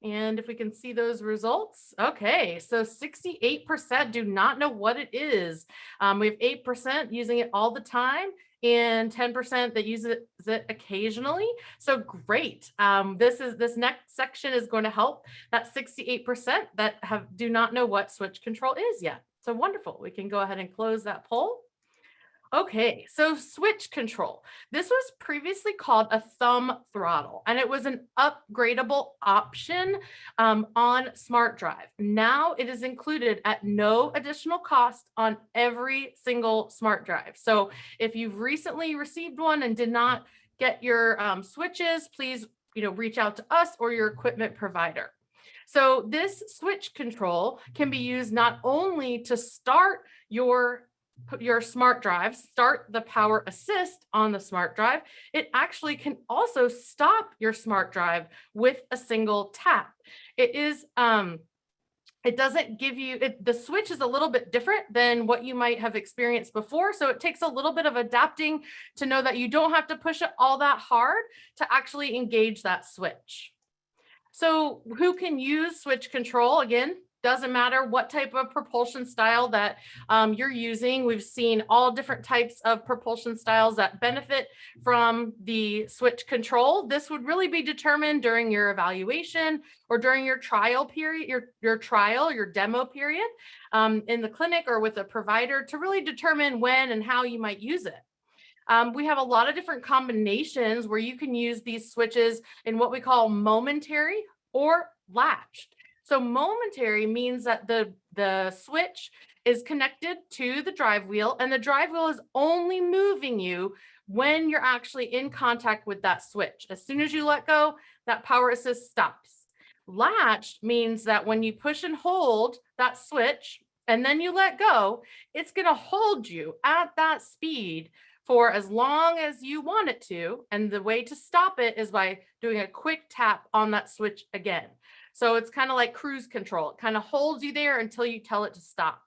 And if we can see those results. Okay, so 68% do not know what it is. We have 8% using it all the time and 10% that use it occasionally. So great. This next section is going to help that 68% that do not know what switch control is yet. So wonderful. We can go ahead and close that poll. Okay, so switch control. This was previously called a thumb throttle, and it was an upgradable option on SmartDrive. Now it is included at no additional cost on every single SmartDrive. So if you've recently received one and did not get your switches, please reach out to us or your equipment provider. So this switch control can be used not only to start your SmartDrive, start the power assist on the SmartDrive, it actually can also stop your SmartDrive with a single tap. It doesn't give you, the switch is a little bit different than what you might have experienced before. So it takes a little bit of adapting to know that you don't have to push it all that hard to actually engage that switch. So who can use switch control? Again, doesn't matter what type of propulsion style that you're using. We've seen all different types of propulsion styles that benefit from the switch control. This would really be determined during your evaluation or during your trial period, your demo period in the clinic or with a provider to really determine when and how you might use it. We have a lot of different combinations where you can use these switches in what we call momentary or latched. So momentary means that the switch is connected to the drive wheel, and the drive wheel is only moving you when you're actually in contact with that switch. As soon as you let go, that power assist stops. Latched means that when you push and hold that switch and then you let go, it's going to hold you at that speed for as long as you want it to. And the way to stop it is by doing a quick tap on that switch again. So it's kind of like cruise control. It kind of holds you there until you tell it to stop.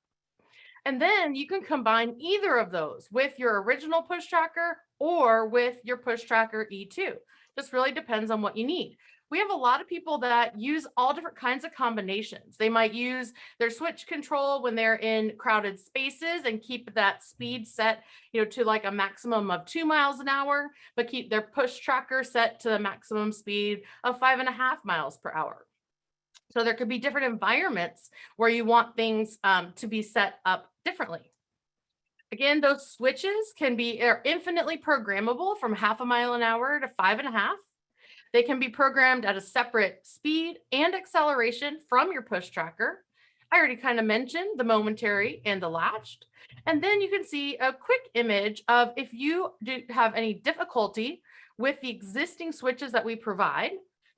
And then you can combine either of those with your original push tracker or with your push tracker E2. Just really depends on what you need. We have a lot of people that use all different kinds of combinations. They might use their switch control when they're in crowded spaces and keep that speed set, to like a maximum of 2 miles an hour, but keep their push tracker set to the maximum speed of 5.5 miles per hour. So there could be different environments where you want things to be set up differently. Again, those switches are infinitely programmable from 0.5 mile an hour to 5.5. They can be programmed at a separate speed and acceleration from your push tracker. I already kind of mentioned the momentary and the latched. And then you can see a quick image of if you do have any difficulty with the existing switches that we provide,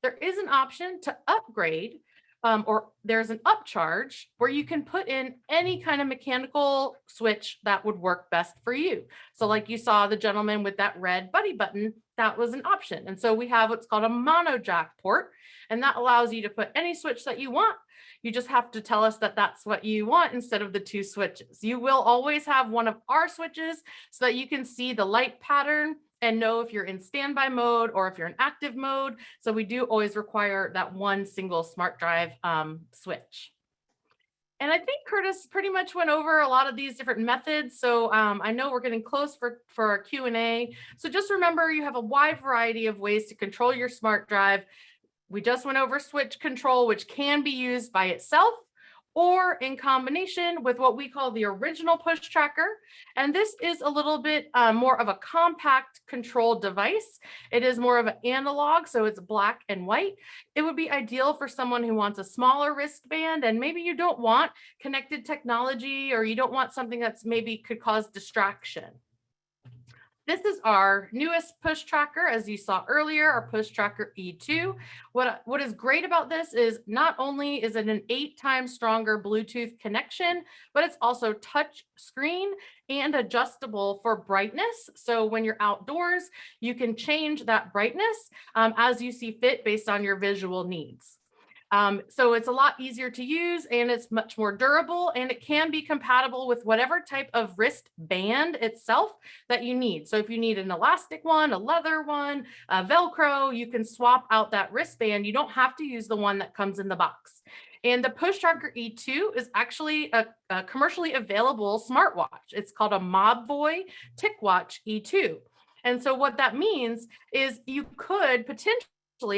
there is an option to upgrade, or there's an upcharge where you can put in any kind of mechanical switch that would work best for you. So like you saw the gentleman with that red buddy button, that was an option. And so we have what's called a mono jack port, and that allows you to put any switch that you want. You just have to tell us that that's what you want instead of the two switches. You will always have one of our switches so that you can see the light pattern and know if you're in standby mode or if you're in active mode. So we do always require that one single SmartDrive switch. And I think Curtis pretty much went over a lot of these different methods. So I know we're getting close for our Q&A. So just remember, you have a wide variety of ways to control your SmartDrive. We just went over switch control, which can be used by itself or in combination with what we call the original push tracker. And this is a little bit more of a compact control device. It is more of an analog, so it's black and white. It would be ideal for someone who wants a smaller wristband, and maybe you don't want connected technology, or you don't want something that's maybe could cause distraction. This is our newest push tracker, as you saw earlier, our push tracker E2. What is great about this is not only is it an 8 times stronger Bluetooth connection, but it's also touch screen and adjustable for brightness. So when you're outdoors, you can change that brightness as you see fit based on your visual needs. So it's a lot easier to use, and it's much more durable, and it can be compatible with whatever type of wristband itself that you need. So if you need an elastic one, a leather one, a Velcro, you can swap out that wristband. You don't have to use the one that comes in the box. And the Push Tracker E2 is actually a commercially available smartwatch. It's called a Mobvoi Ticwatch E2. And so what that means is you could potentially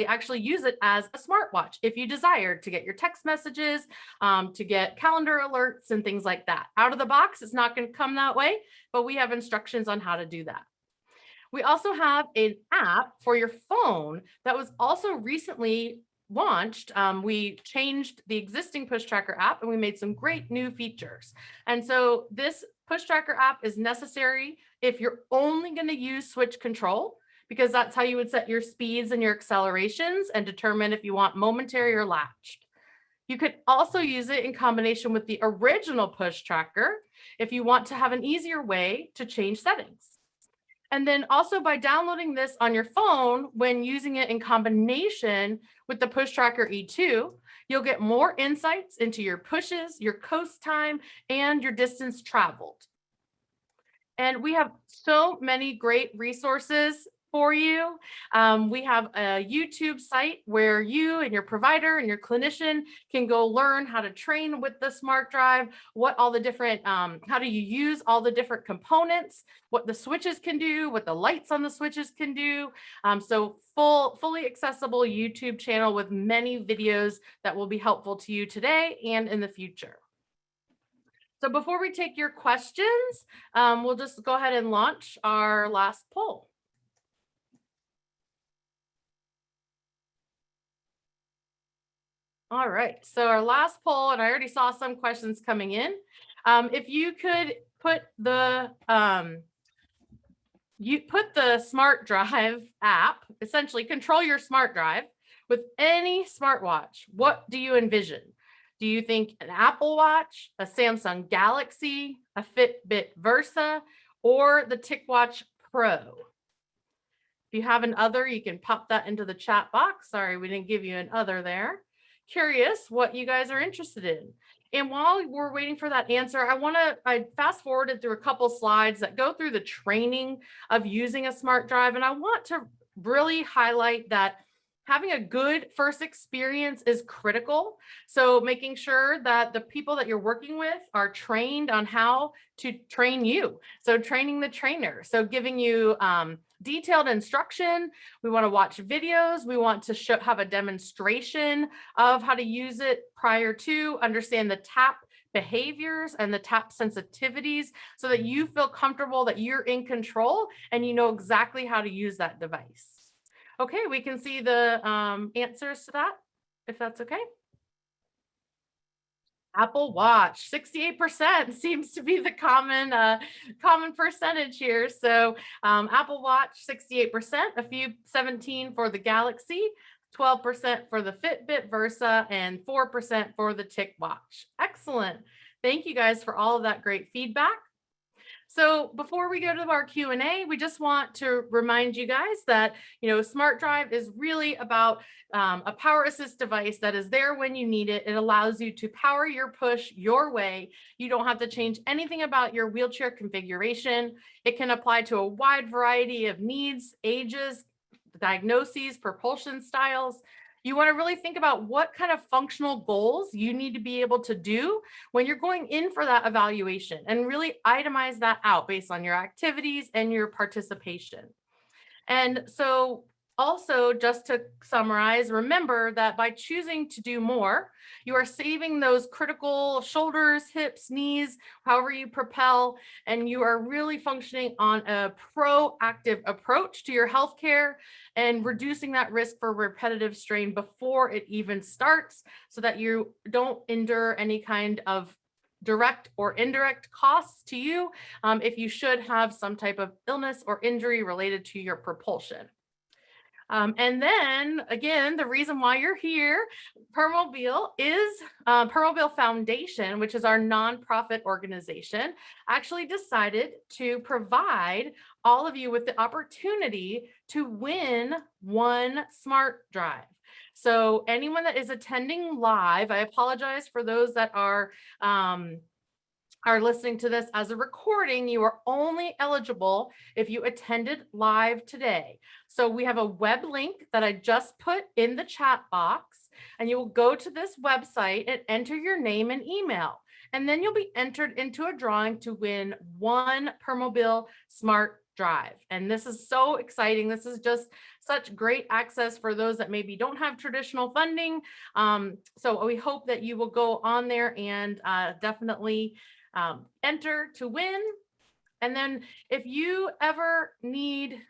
actually use it as a smartwatch if you desire to get your text messages, to get calendar alerts and things like that. Out of the box, it's not going to come that way, but we have instructions on how to do that. We also have an app for your phone that was also recently launched. We changed the existing Push Tracker app and we made some great new features. And so this Push Tracker app is necessary if you're only going to use switch control, because that's how you would set your speeds and your accelerations and determine if you want momentary or latched. You could also use it in combination with the original push tracker if you want to have an easier way to change settings. And then also by downloading this on your phone, when using it in combination with the Push Tracker E2, you'll get more insights into your pushes, your coast time, and your distance traveled. And we have so many great resources for you. We have a YouTube site where you and your provider and your clinician can go learn how to train with the SmartDrive, what all the different, how do you use all the different components, what the switches can do, what the lights on the switches can do. So fully accessible YouTube channel with many videos that will be helpful to you today and in the future. So before we take your questions, we'll just go ahead and launch our last poll. All right, so our last poll, and I already saw some questions coming in. If you could put the SmartDrive app, essentially control your SmartDrive with any smartwatch, what do you envision? Do you think an Apple Watch, a Samsung Galaxy, a Fitbit Versa, or the Ticwatch Pro? If you have an other, you can pop that into the chat box. Sorry, we didn't give you an other there. Curious what you guys are interested in. And while we're waiting for that answer, I fast forwarded through a couple slides that go through the training of using a SmartDrive. And I want to really highlight that having a good first experience is critical. So making sure that the people that you're working with are trained on how to train you. So training the trainer. So giving you detailed instruction. We want to watch videos. We want to have a demonstration of how to use it prior to, understand the tap behaviors and the tap sensitivities so that you feel comfortable that you're in control and you know exactly how to use that device. Okay, we can see the answers to that, if that's okay. Apple Watch, 68% seems to be the common percentage here. So Apple Watch, 68%, a few 17 for the Galaxy, 12% for the Fitbit Versa, and 4% for the Ticwatch. Excellent. Thank you guys for all of that great feedback. So before we go to our Q&A, we just want to remind you guys that, SmartDrive is really about a power assist device that is there when you need it. It allows you to power your push your way. You don't have to change anything about your wheelchair configuration. It can apply to a wide variety of needs, ages, diagnoses, propulsion styles. You want to really think about what kind of functional goals you need to be able to do when you're going in for that evaluation, and really itemize that out based on your activities and your participation. And so also, just to summarize, remember that by choosing to do more, you are saving those critical shoulders, hips, knees, however you propel, and you are really functioning on a proactive approach to your healthcare and reducing that risk for repetitive strain before it even starts, so that you don't endure any kind of direct or indirect costs to you if you should have some type of illness or injury related to your propulsion. And then again, the reason why you're here, Permobil Foundation, which is our nonprofit organization, actually decided to provide all of you with the opportunity to win one SmartDrive. So anyone that is attending live, I apologize for those that are listening to this as a recording. You are only eligible if you attended live today. So we have a web link that I just put in the chat box, and you will go to this website and enter your name and email. And then you'll be entered into a drawing to win one Permobil SmartDrive. And this is so exciting. This is just such great access for those that maybe don't have traditional funding. So we hope that you will go on there and definitely enter to win. And then if you ever need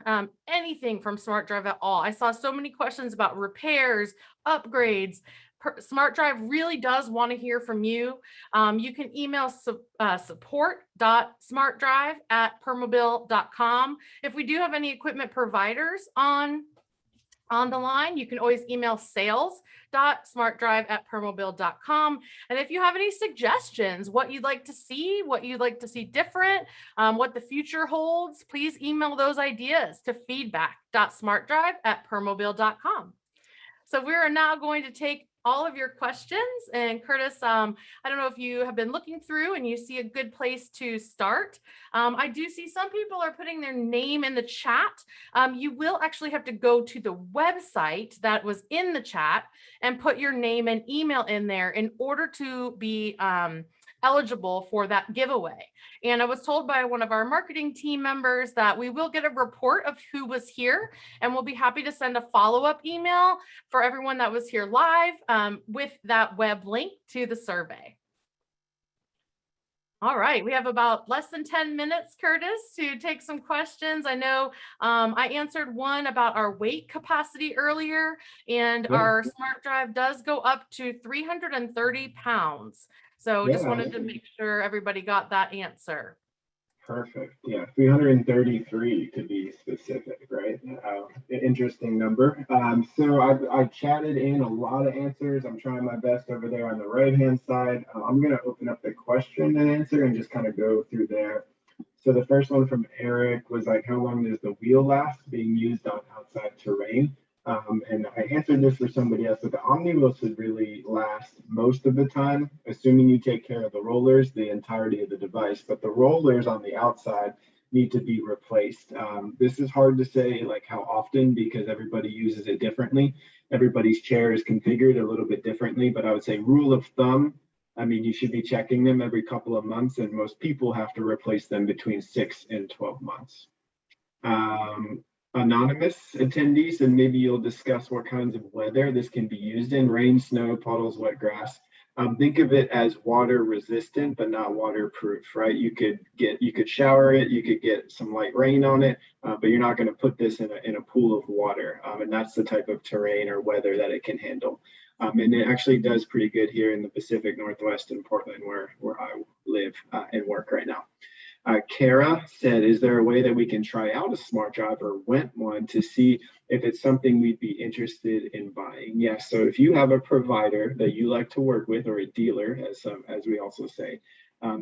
anything from SmartDrive at all, I saw so many questions about repairs, upgrades. SmartDrive really does want to hear from you. You can email support.smartdrive@permobil.com. If we do have any equipment providers on the line, you can always email sales.smartdrive@permobil.com. And if you have any suggestions, what you'd like to see, different, what the future holds, please email those ideas to feedback.smartdrive@permobil.com. So we are now going to take all of your questions. And Curtis, I don't know if you have been looking through and you see a good place to start. I do see some people are putting their name in the chat. You will actually have to go to the website that was in the chat and put your name and email in there in order to be eligible for that giveaway. And I was told by one of our marketing team members that we will get a report of who was here, and we'll be happy to send a follow-up email for everyone that was here live with that web link to the survey. All right, we have about less than 10 minutes, Curtis, to take some questions. I know I answered one about our weight capacity earlier, and our SmartDrive does go up to 330 pounds. So just wanted to make sure everybody got that answer. Perfect. Yeah, 333 to be specific, right? Interesting number. So I've chatted in a lot of answers. I'm trying my best over there on the right-hand side. I'm going to open up the question and answer and just kind of go through there. So the first one from Eric was like, how long does the wheel last being used on outside terrain? And I answered this for somebody else, but the Omnibus would really last most of the time, assuming you take care of the rollers, the entirety of the device. But the rollers on the outside need to be replaced. This is hard to say like how often because everybody uses it differently. Everybody's chair is configured a little bit differently, but I would say rule of thumb, I mean, you should be checking them every couple of months, and most people have to replace them between 6 and 12 months. Anonymous attendees, and maybe you'll discuss what kinds of weather this can be used in: rain, snow, puddles, wet grass. Think of it as water resistant, but not waterproof, right? You could shower it, you could get some light rain on it, but you're not going to put this in a pool of water. And that's the type of terrain or weather that it can handle. And it actually does pretty good here in the Pacific Northwest in Portland, where I live and work right now. Kara said, is there a way that we can try out a SmartDrive or rent one to see if it's something we'd be interested in buying? Yes. So if you have a provider that you like to work with, or a dealer, as we also say,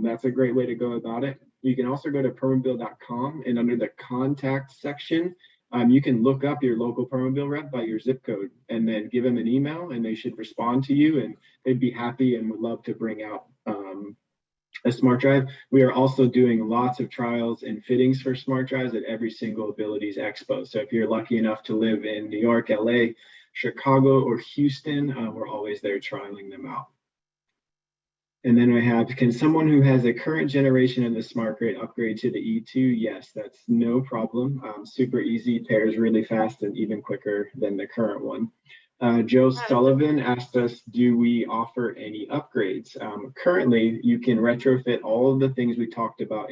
that's a great way to go about it. You can also go to permobil.com, and under the contact section, you can look up your local Permobil rep by your zip code and then give them an email, and they should respond to you, and they'd be happy and would love to bring out a SmartDrive. We are also doing lots of trials and fittings for SmartDrives at every single Abilities Expo. So if you're lucky enough to live in New York, LA, Chicago, or Houston, we're always there trialing them out. And then I have, can someone who has a current generation of the Smart Grid upgrade to the E2? Yes, that's no problem. Super easy, pairs really fast and even quicker than the current one. Joe Sullivan asked us, do we offer any upgrades? Currently, you can retrofit all of the things we talked about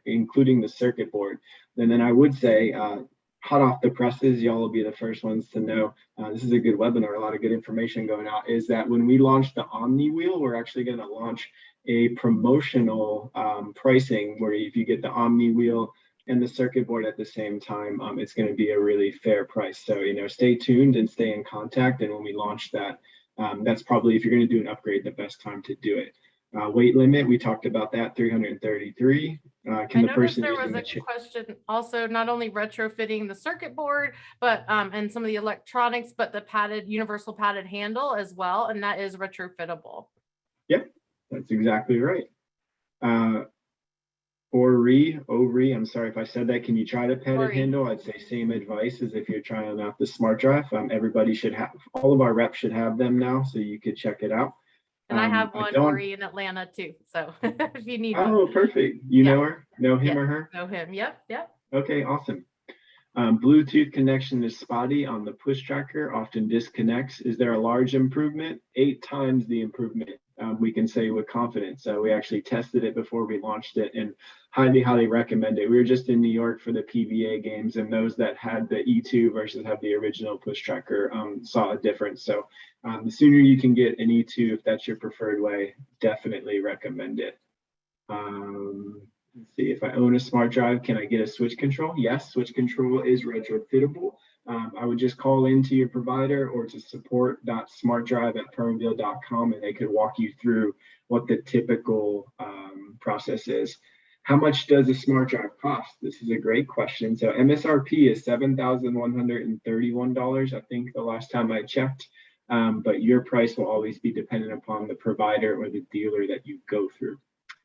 including the circuit board. And then I would say, hot off the presses, y'all will be the first ones to know. This is a good webinar, a lot of good information going out, is that when we launch the Omni Wheel, we're actually going to launch a promotional pricing where if you get the Omni Wheel and the circuit board at the same time, it's going to be a really fair price. So, stay tuned and stay in contact. And when we launch that, that's probably, if you're going to do an upgrade, the best time to do it. Weight limit, we talked about that, 333. Can the person there was a question also, not only retrofitting the circuit board, but and some of the electronics, but the universal padded handle as well, and that is retrofittable. Yep, that's exactly right. Ori, I'm sorry if I said that. Can you try the padded handle? I'd say same advice as if you're trying out the SmartDrive. Everybody should have, all of our reps should have them now, so you could check it out. And I have one, Ori, in Atlanta too. So if you need one. Perfect. You know her? Know him or her? Know him. Yep. Okay, awesome. Bluetooth connection is spotty on the push tracker, often disconnects. Is there a large improvement? 8 times the improvement, we can say with confidence. We actually tested it before we launched it and highly recommend it. We were just in New York for the PBA games, and those that had the E2 versus have the original push tracker saw a difference. So the sooner you can get an E2, if that's your preferred way, definitely recommend it. Let's see, if I own a SmartDrive, can I get a switch control? Yes, switch control is retrofittable. I would just call into your provider or to support.smartdrive@permobil.com, and they could walk you through what the typical process is. How much does a SmartDrive cost? This is a great question. So MSRP is $7,131, I think the last time I checked, but your price will always be dependent upon the provider or the dealer that you go through.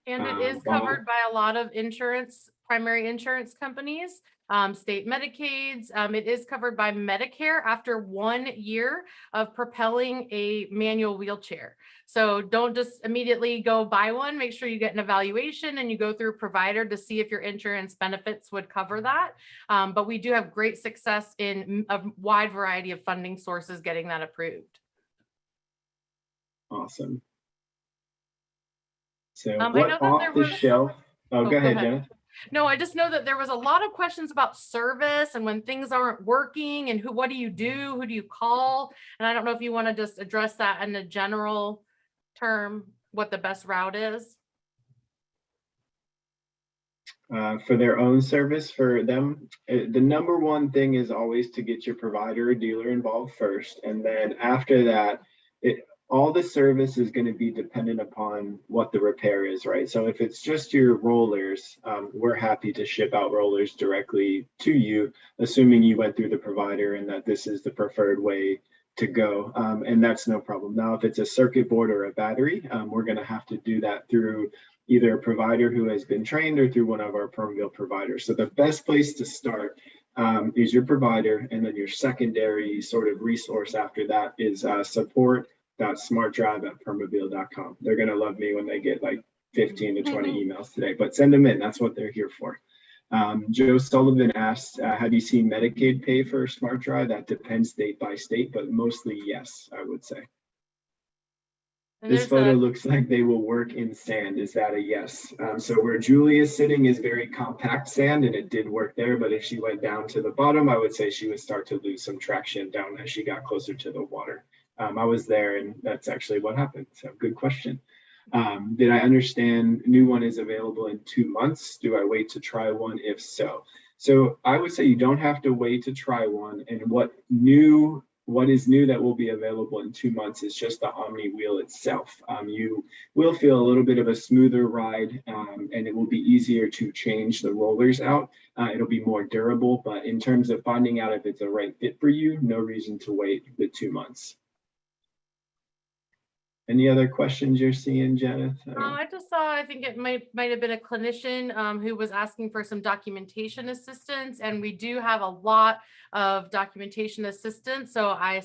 And it is covered by a lot of primary insurance companies, state Medicaids. It is covered by Medicare after 1 year of propelling a manual wheelchair. So don't just immediately go buy one. Make sure you get an evaluation and you go through a provider to see if your insurance benefits would cover that. But we do have great success in a wide variety of funding sources getting that approved. Awesome. So what off the shelf? Oh, go ahead, Jenna. No, I just know that there was a lot of questions about service and when things aren't working and what do you do? Who do you call? And I don't know if you want to just address that in a general term, what the best route is. For their own service, for them, the number one thing is always to get your provider or dealer involved first. And then after that, all the service is going to be dependent upon what the repair is, right? So if it's just your rollers, we're happy to ship out rollers directly to you, assuming you went through the provider and that this is the preferred way to go. And that's no problem. Now, if it's a circuit board or a battery, we're going to have to do that through either a provider who has been trained or through one of our Permobil providers. So the best place to start is your provider, and then your secondary sort of resource after that is support.smartdrive@permobil.com. They're going to love me when they get like 15 to 20 emails today, but send them in. That's what they're here for. Joe Sullivan asked, have you seen Medicaid pay for SmartDrive? That depends state by state, but mostly yes, I would say. And This there's photo a- looks like they will work in sand. Is that a yes? So where Julie is sitting is very compact sand, and it did work there. But if she went down to the bottom, I would say she would start to lose some traction down as she got closer to the water. I was there, and that's actually what happened. So good question. Did I understand new one is available in 2 months? Do I wait to try one? If so. So I would say you don't have to wait to try one. And what is new that will be available in 2 months is just the Omni wheel itself. You will feel a little bit of a smoother ride, and it will be easier to change the rollers out. It'll be more durable, but in terms of finding out if it's a right fit for you, no reason to wait the 2 months. Any other questions you're seeing, Janet? I just saw, I think it might have been a clinician who was asking for some documentation assistance, and we do have a lot of documentation assistance, so I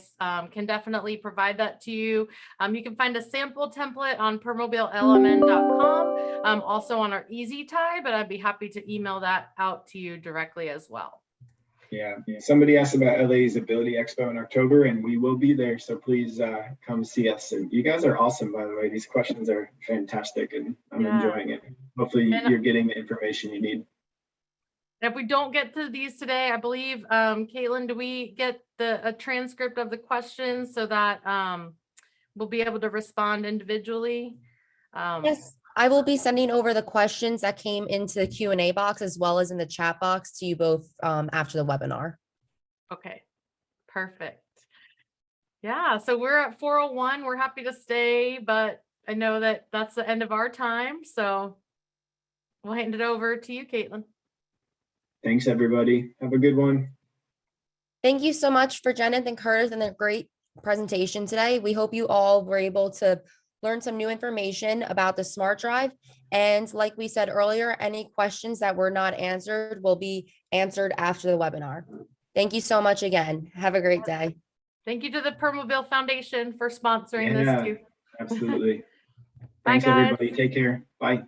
can definitely provide that to you. You can find a sample template on permobilelmn.com, also on our Easy Tie, but I'd be happy to email that out to you directly as well. Yeah, somebody asked about LA's Ability Expo in October, and we will be there. So please come see us. And you guys are awesome, by the way. These questions are fantastic, and I'm enjoying it. Hopefully you're getting the information you need. If we don't get to these today, I believe, Caitlin, do we get a transcript of the questions so that we'll be able to respond individually? Yes, I will be sending over the questions that came into the Q&A box as well as in the chat box to you both after the webinar. Okay, perfect. Yeah, so we're at 4:01. We're happy to stay, but I know that that's the end of our time. So we'll hand it over to you, Caitlin. Thanks, everybody. Have a good one. Thank you so much for Janet and Curtis and their great presentation today. We hope you all were able to learn some new information about the SmartDrive. And like we said earlier, any questions that were not answered will be answered after the webinar. Thank you so much again. Have a great day. Thank you to the Permobil Foundation for sponsoring this too. Absolutely. Bye, Thanks, guys. everybody. Take care. Bye.